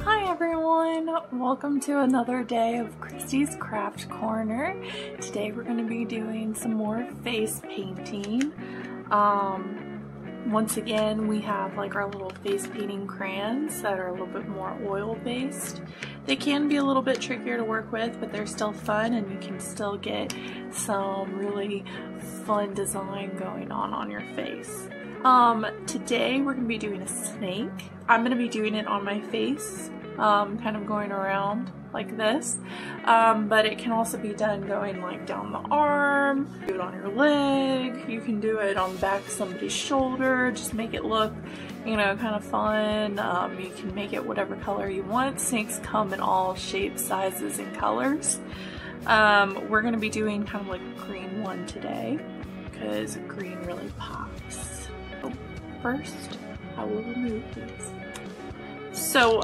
Hi everyone! Welcome to another day of Christy's Craft Corner. Today we're going to be doing some more face painting. Once again, we have like our little face painting crayons that are a little bit more oil based. They can be a little bit trickier to work with, but they're still fun and you can still get some really fun design going on your face. Today we're going to be doing a snake. I'm going to be doing it on my face, kind of going around like this, but it can also be done going like down the arm, do it on your leg, you can do it on the back of somebody's shoulder, just make it look, you know, kind of fun. You can make it whatever color you want. Snakes come in all shapes, sizes, and colors. We're going to be doing kind of like a green one today because green really pops. So first, I will remove these. So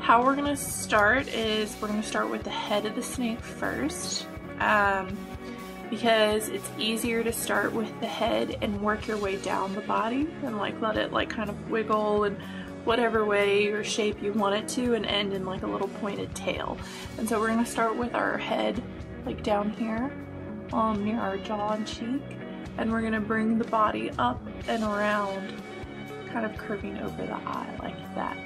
how we're going to start is we're going to start with the head of the snake first, because it's easier to start with the head and work your way down the body and like let it like kind of wiggle in whatever way or shape you want it to and end in like a little pointed tail. And so we're going to start with our head like down here near our jaw and cheek, and we're going to bring the body up and around, kind of curving over the eye like that.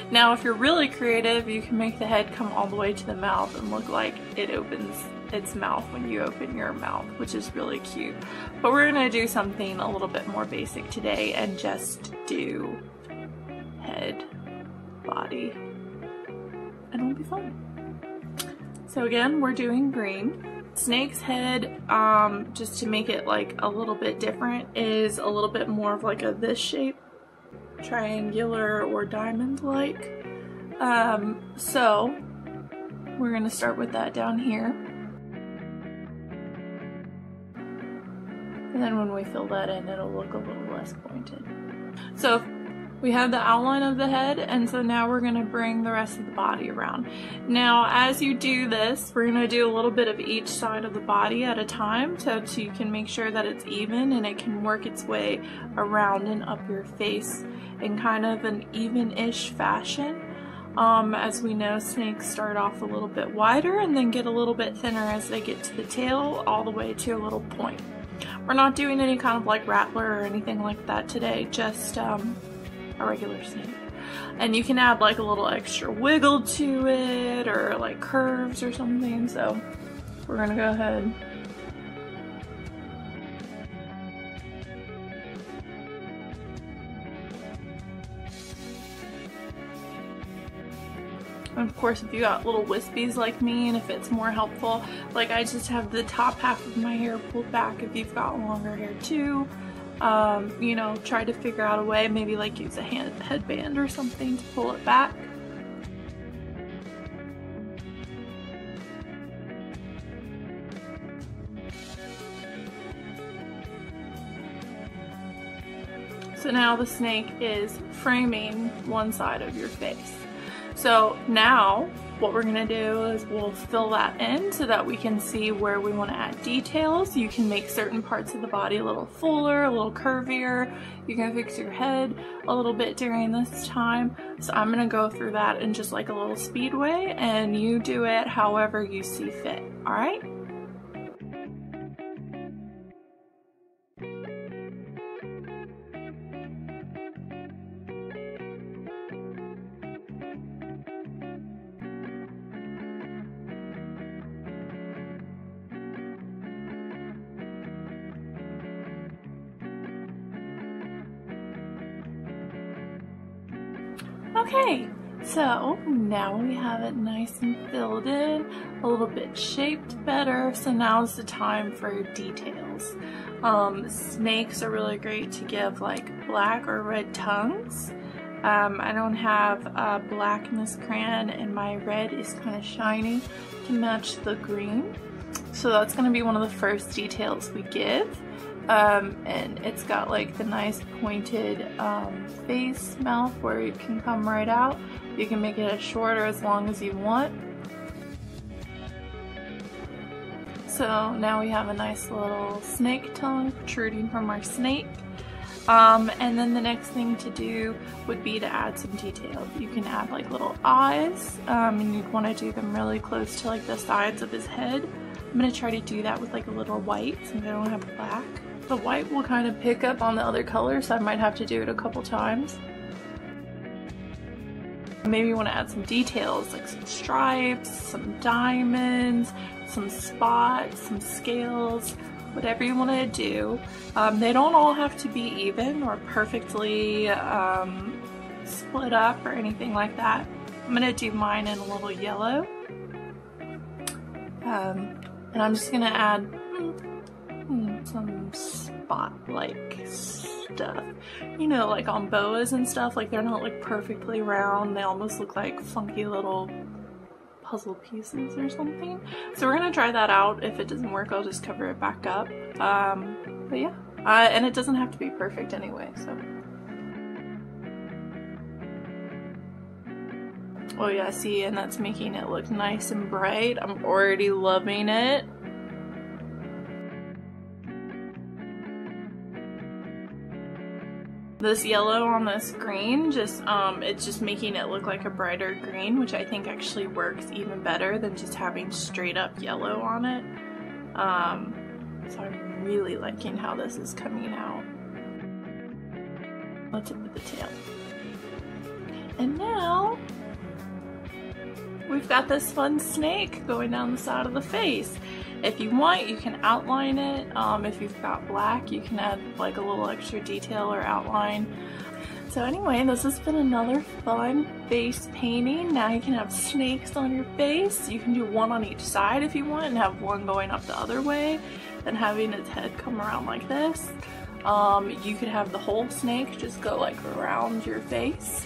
Now if you're really creative, you can make the head come all the way to the mouth and look like it opens its mouth when you open your mouth, which is really cute. But we're going to do something a little bit more basic today and just do head, body, and it'll be fun. So again, we're doing green. Snake's head, just to make it like a little bit different, is a little bit more of like a this shape, triangular or diamond like. So we're going to start with that down here, and then when we fill that in, it'll look a little less pointed. So we have the outline of the head, and so now we're going to bring the rest of the body around. Now as you do this, we're going to do a little bit of each side of the body at a time so you can make sure that it's even and it can work its way around and up your face in kind of an even-ish fashion. As we know, snakes start off a little bit wider and then get a little bit thinner as they get to the tail, all the way to a little point. We're not doing any kind of like rattler or anything like that today, just a regular snake. And you can add like a little extra wiggle to it or like curves or something, so we're gonna go ahead. And of course, if you got little wispies like me, and if it's more helpful, like I just have the top half of my hair pulled back. If you've got longer hair too, you know, try to figure out a way, maybe like use a headband or something to pull it back. So now the snake is framing one side of your face. So now what we're going to do is we'll fill that in so that we can see where we want to add details. You can make certain parts of the body a little fuller, a little curvier. You can fix your head a little bit during this time. So I'm going to go through that in just like a little speedway, and you do it however you see fit. All right? Okay, so now we have it nice and filled in, a little bit shaped better, so now's the time for details. Snakes are really great to give like black or red tongues. I don't have black in this crayon, and my red is kind of shiny to match the green. So that's going to be one of the first details we give. And it's got like the nice pointed face, mouth where it can come right out. You can make it as short or as long as you want. So now we have a nice little snake tongue protruding from our snake. And then the next thing to do would be to add some detail. You can add like little eyes, and you'd want to do them really close to like the sides of his head. I'm going to try to do that with like a little white since I don't have black. The white will kind of pick up on the other colors, so I might have to do it a couple times. Maybe you want to add some details like some stripes, some diamonds, some spots, some scales, whatever you want to do. They don't all have to be even or perfectly split up or anything like that. I'm going to do mine in a little yellow. And I'm just going to add some spot-like stuff. You know, like on boas and stuff, like they're not like perfectly round. They almost look like funky little puzzle pieces or something. So we're gonna try that out. If it doesn't work, I'll just cover it back up. But yeah, and it doesn't have to be perfect anyway, so. Oh yeah, see, and that's making it look nice and bright. I'm already loving it. This yellow on this green, it's just making it look like a brighter green, which I think actually works even better than just having straight up yellow on it. So I'm really liking how this is coming out. Let's tip with the tail. And now we've got this fun snake going down the side of the face. If you want, you can outline it. If you've got black, you can add like a little extra detail or outline. So anyway, this has been another fun face painting. Now you can have snakes on your face. You can do one on each side if you want and have one going up the other way, then having its head come around like this. You could have the whole snake just go like around your face.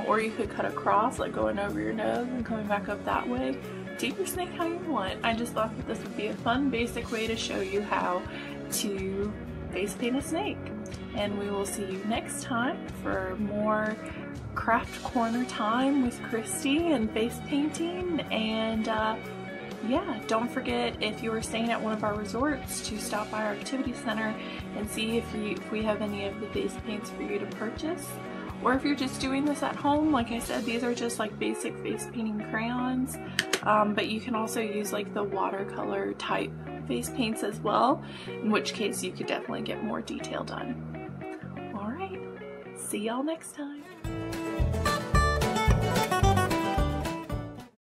Or you could cut across, like going over your nose and coming back up that way. Do your snake how you want. I just thought that this would be a fun, basic way to show you how to face paint a snake. And we will see you next time for more craft corner time with Christy and face painting. And yeah, don't forget, if you are staying at one of our resorts, to stop by our activity center and see if we have any of the face paints for you to purchase. Or if you're just doing this at home, like I said, these are just like basic face painting crayons, but you can also use like the watercolor type face paints as well, in which case you could definitely get more detail done. Alright, see y'all next time.